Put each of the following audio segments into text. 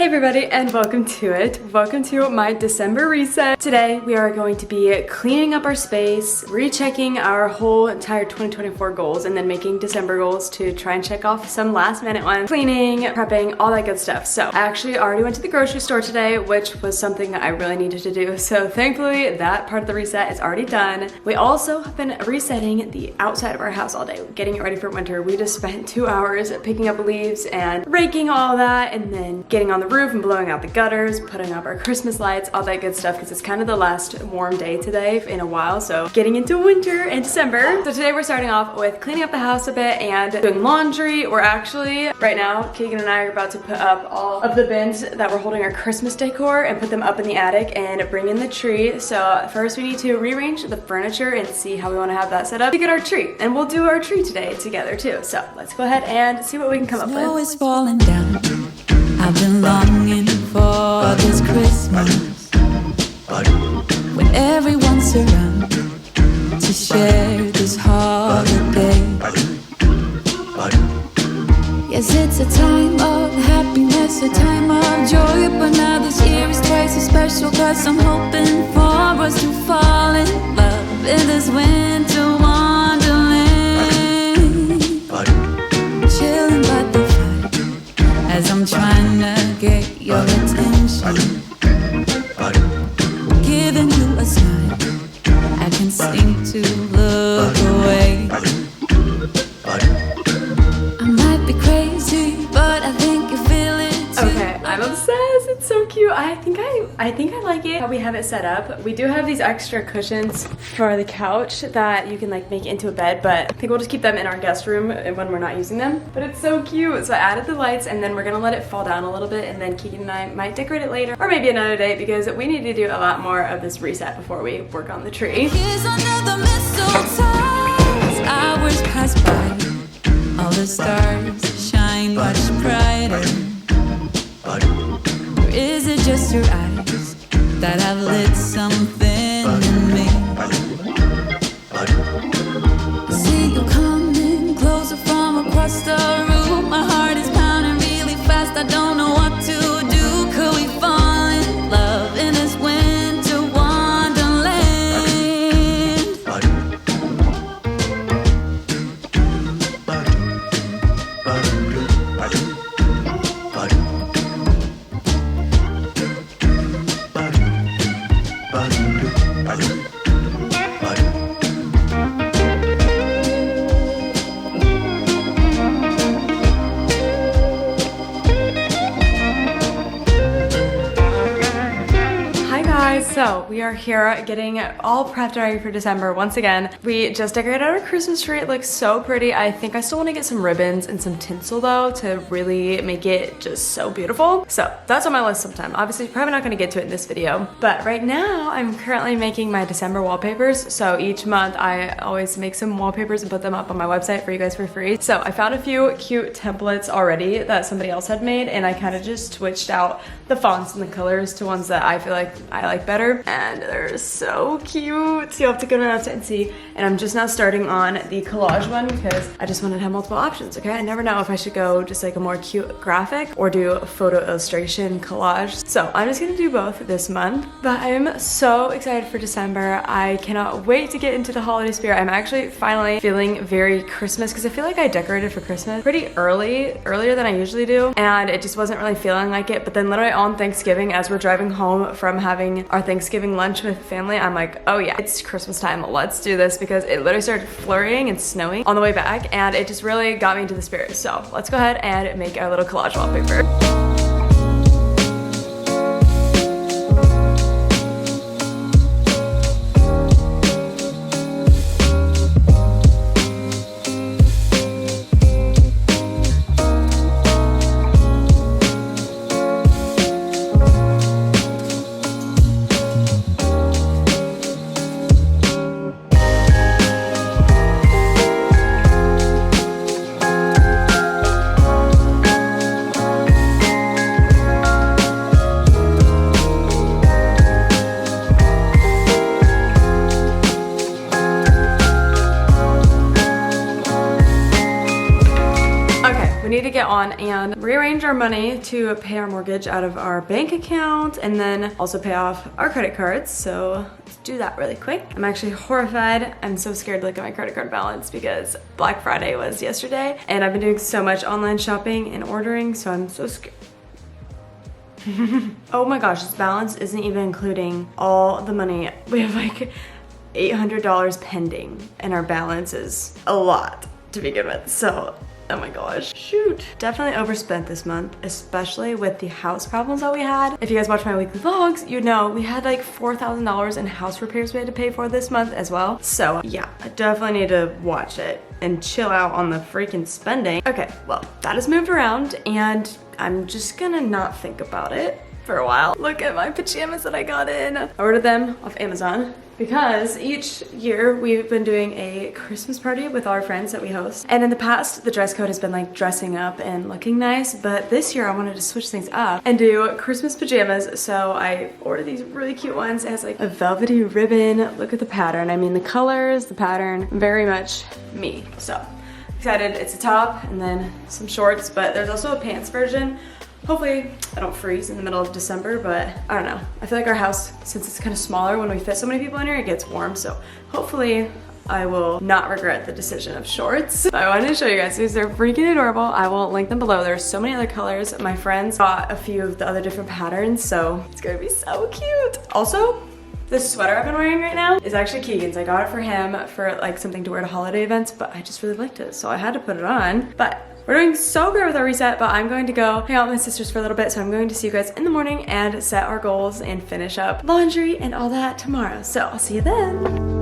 Hey everybody, and welcome to it. Welcome to my December reset. Today we are going to be cleaning up our space, rechecking our whole entire 2024 goals, and then making December goals to try and check off some last minute ones. Cleaning, prepping, all that good stuff. So I actually already went to the grocery store today, which was something that I really needed to do. So thankfully that part of the reset is already done. We also have been resetting the outside of our house all day, getting it ready for winter. We just spent 2 hours picking up leaves and raking all that, and then getting on the roof and blowing out the gutters, putting up our Christmas lights, all that good stuff, because it's kind of the last warm day today in a while, so getting into winter and December. So today we're starting off with cleaning up the house a bit and doing laundry. We're actually, right now, Keegan and I are about to put up all of the bins that we're holding our Christmas decor and put them up in the attic and bring in the tree. So first we need to rearrange the furniture and see how we want to have that set up to get our tree. And we'll do our tree today together too. So let's go ahead and see what we can come up with. Snow is falling down. I've been longing for this Christmas, when everyone's around to share this holiday. Yes, it's a time of happiness, a time of joy, but now this year is twice as special, 'cause I'm hoping for us to fall in love in this winter wonderland, chilling by the fire as I'm trying to get your attention, giving you a smile. I can seem to look away. I might be crazy, but I think you feel it too. Okay, I'm obsessed. It's so cute. I think I like it how we have it set up. We do have these extra cushions for the couch that you can like make into a bed, but I think we'll just keep them in our guest room when we're not using them. But it's so cute. So I added the lights, and then we're gonna let it fall down a little bit, and then Keegan and I might decorate it later, or maybe another day, because we need to do a lot more of this reset before we work on the tree. Here's under the mistletoe, as hours pass by, all the stars shine much brighter. Or is it just your eyes that have lit something in me? I see you coming closer from across the room. My heart is pounding really fast, I don't know what to do. Could we fall in love in this winter wonderland? So we are here getting all prepped and ready for December once again. We just decorated our Christmas tree. It looks so pretty. I think I still want to get some ribbons and some tinsel though to really make it just so beautiful. So that's on my list sometime. Obviously probably not going to get to it in this video, but right now I'm currently making my December wallpapers. So each month I always make some wallpapers and put them up on my website for you guys for free. So I found a few cute templates already that somebody else had made, and I kind of just switched out the fonts and the colors to ones that I feel like I like better. And they're so cute. So you'll have to go to my website and see. And I'm just now starting on the collage one because I just wanted to have multiple options, okay? I never know if I should go just like a more cute graphic or do a photo illustration collage. So I'm just gonna do both this month, but I'm so excited for December. I cannot wait to get into the holiday spirit. I'm actually finally feeling very Christmas, because I feel like I decorated for Christmas pretty earlier than I usually do, and it just wasn't really feeling like it. But then literally on Thanksgiving, as we're driving home from having our Thanksgiving lunch with family, I'm like, oh yeah, it's Christmas time, let's do this, because it literally started flurrying and snowing on the way back, and it just really got me into the spirit. So let's go ahead and make our little collage wallpaper. change our money to pay our mortgage out of our bank account and then also pay off our credit cards. So let's do that really quick. I'm actually horrified. I'm so scared to look at my credit card balance because Black Friday was yesterday and I've been doing so much online shopping and ordering, so I'm so scared. Oh my gosh, this balance isn't even including all the money. We have like $800 pending and our balance is a lot to begin with. So, oh my gosh, shoot. Definitely overspent this month, especially with the house problems that we had. If you guys watch my weekly vlogs, you know we had like $4,000 in house repairs we had to pay for this month as well. So yeah, I definitely need to watch it and chill out on the freaking spending. Okay, well, that has moved around and I'm just gonna not think about it for a while. Look at my pajamas that I got in. I ordered them off Amazon because each year we've been doing a Christmas party with our friends that we host. And in the past, the dress code has been like dressing up and looking nice, but this year I wanted to switch things up and do Christmas pajamas. So I ordered these really cute ones. It has like a velvety ribbon. Look at the pattern. I mean, the colors, the pattern, very much me. So excited. It's a top and then some shorts, but there's also a pants version. Hopefully I don't freeze in the middle of December, but I don't know. I feel like our house, since it's kind of smaller, when we fit so many people in here, it gets warm. So hopefully I will not regret the decision of shorts. I wanted to show you guys these. They're freaking adorable. I will link them below. There's so many other colors. My friends bought a few of the other different patterns, so it's gonna be so cute. Also, this sweater I've been wearing right now is actually Keegan's. I got it for him for like something to wear to holiday events, but I just really liked it, so I had to put it on. But we're doing so great with our reset, but I'm going to go hang out with my sisters for a little bit, so I'm going to see you guys in the morning and set our goals and finish up laundry and all that tomorrow. So I'll see you then.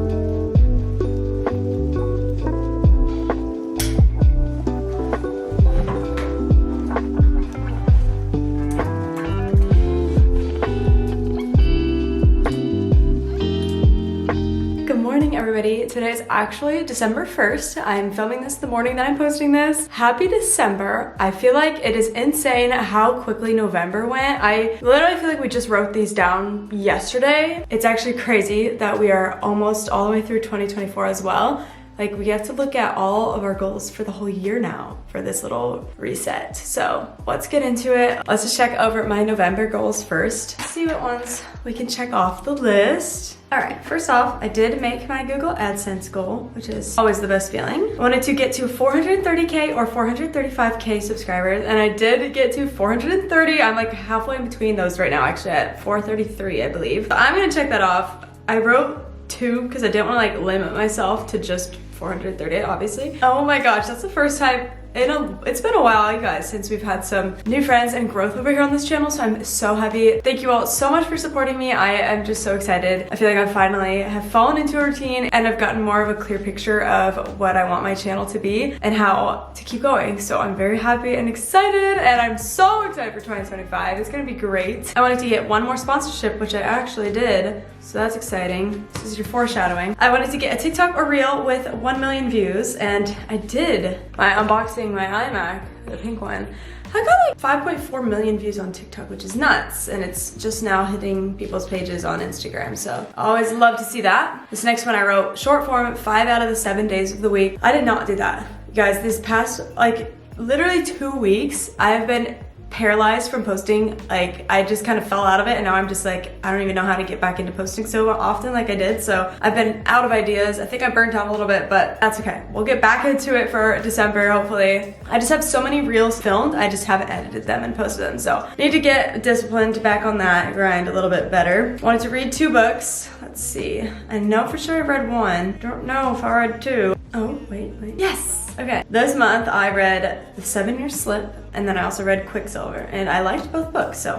Everybody, today is actually December 1st. I'm filming this the morning that I'm posting this. Happy December. I feel like it is insane how quickly November went. I literally feel like we just wrote these down yesterday. It's actually crazy that we are almost all the way through 2024 as well. Like, we have to look at all of our goals for the whole year now for this little reset. So let's get into it. Let's just check over my November goals first. See what ones we can check off the list. All right, first off, I did make my Google AdSense goal, which is always the best feeling. I wanted to get to 430K or 435K subscribers, and I did get to 430. I'm like halfway in between those right now, actually at 433, I believe. So I'm gonna check that off. I wrote 2 because I didn't want to like limit myself to just 430, obviously. Oh my gosh, that's the first time it's been a while, you guys, since we've had some new friends and growth over here on this channel, so I'm so happy. Thank you all so much for supporting me. I am just so excited. I feel like I finally have fallen into a routine and I've gotten more of a clear picture of what I want my channel to be and how to keep going. So I'm very happy and excited, and I'm so excited for 2025. It's gonna be great. I wanted to get one more sponsorship, which I actually did, so that's exciting. This is your foreshadowing. I wanted to get a TikTok or reel with 1 million views, and I did. My unboxing my iMac, the pink one, I got like 5.4 million views on TikTok, which is nuts, and it's just now hitting people's pages on Instagram, so I always love to see that. This next one I wrote short form 5 out of the 7 days of the week. I did not do that. You guys, this past like literally 2 weeks, I have been paralyzed from posting. Like, I just kind of fell out of it, and now I'm just like, I don't even know how to get back into posting so often like I did. So I've been out of ideas. I think I burnt out a little bit, but that's okay. We'll get back into it for December, hopefully. I just have so many reels filmed, I just haven't edited them and posted them. So need to get disciplined back on that grind a little bit better. Wanted to read 2 books. Let's see. I know for sure I read 1. Don't know if I read 2. Oh, wait. Yes! Okay, this month I read The 7-Year Slip, and then I also read Quicksilver, and I liked both books, so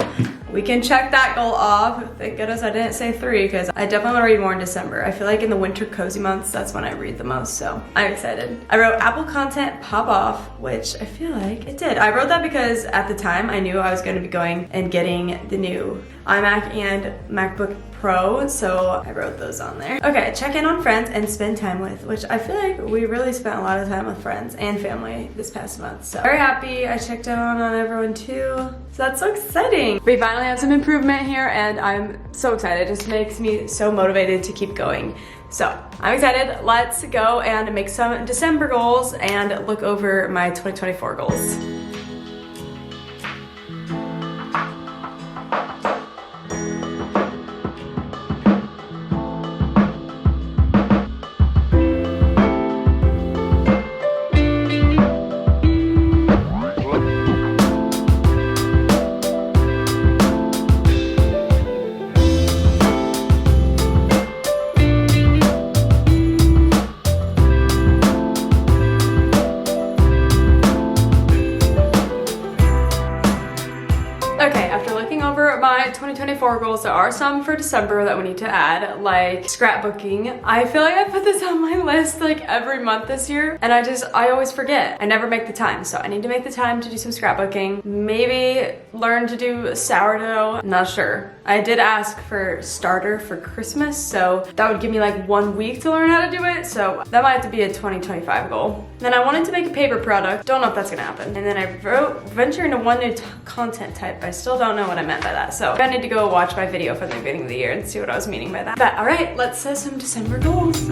we can check that goal off. Thank goodness I didn't say 3, because I definitely want to read more in December. I feel like in the winter cozy months, that's when I read the most, so I'm excited. I wrote Apple content pop off, which I feel like it did. I wrote that because at the time I knew I was going to be going and getting the new iMac and MacBook Pro, so I wrote those on there. Okay, check in on friends and spend time with, which I feel like we really spent a lot of time with friends and family this past month, so very happy. I checked in on everyone too, so that's so exciting. We finally have some improvement here, and I'm so excited. It just makes me so motivated to keep going. So I'm excited. Let's go and make some December goals and look over my 2024 goals. after looking over my 2024 goals, there are some for December that we need to add, like scrapbooking. I feel like I put this on my list like every month this year, and I always forget. I never make the time, so I need to make the time to do some scrapbooking. Maybe learn to do sourdough. I'm not sure. I did ask for starter for Christmas, so that would give me like 1 week to learn how to do it, so that might have to be a 2025 goal. Then I wanted to make a paper product. Don't know if that's gonna happen. And then I wrote venture into one new content type. I still don't know what I meant by that, so I need to go watch my video from the beginning of the year and see what I was meaning by that. But all right, let's set some December goals.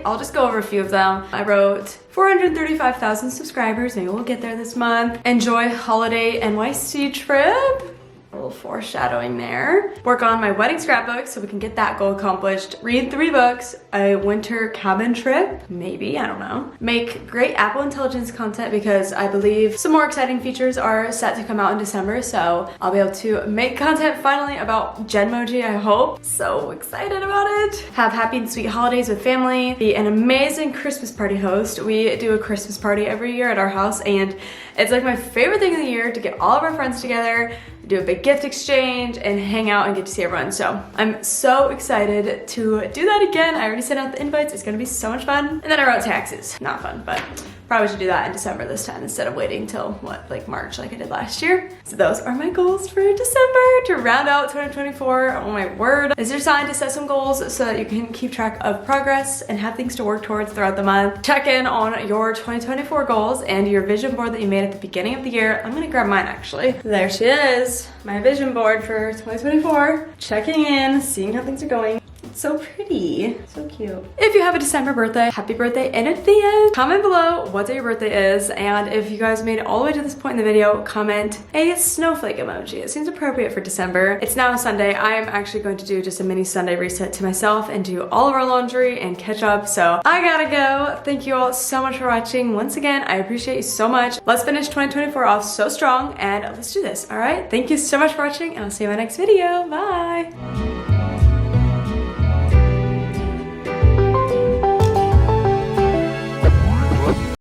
I'll just go over a few of them. I wrote 435,000 subscribers. Maybe we'll get there this month. Enjoy holiday NYC trip. A little foreshadowing there. Work on my wedding scrapbook so we can get that goal accomplished. Read 3 books. A winter cabin trip. Maybe, I don't know. Make great Apple Intelligence content because I believe some more exciting features are set to come out in December. So I'll be able to make content finally about Genmoji, I hope. So excited about it. Have happy and sweet holidays with family. Be an amazing Christmas party host. We do a Christmas party every year at our house, and it's like my favorite thing of the year to get all of our friends together, do a big gift exchange, and hang out and get to see everyone. So I'm so excited to do that again. I already sent out the invites. It's gonna be so much fun. And then I wrote taxes. Not fun, but probably should do that in December this time instead of waiting till what, like March like I did last year. So those are my goals for December to round out 2024. Oh my word. This is your sign to set some goals so that you can keep track of progress and have things to work towards throughout the month. Check in on your 2024 goals and your vision board that you made at the beginning of the year. I'm gonna grab mine actually. There she is, my vision board for 2024. Checking in, seeing how things are going. So pretty, so cute. If you have a December birthday, happy birthday in advance. Comment below what day your birthday is, and if you guys made it all the way to this point in the video, comment a snowflake emoji. It seems appropriate for December. It's now Sunday. I am actually going to do just a mini Sunday reset to myself and do all of our laundry and catch up, so I gotta go. Thank you all so much for watching. Once again, I appreciate you so much. Let's finish 2024 off so strong, and let's do this, all right? Thank you so much for watching, and I'll see you in my next video. Bye.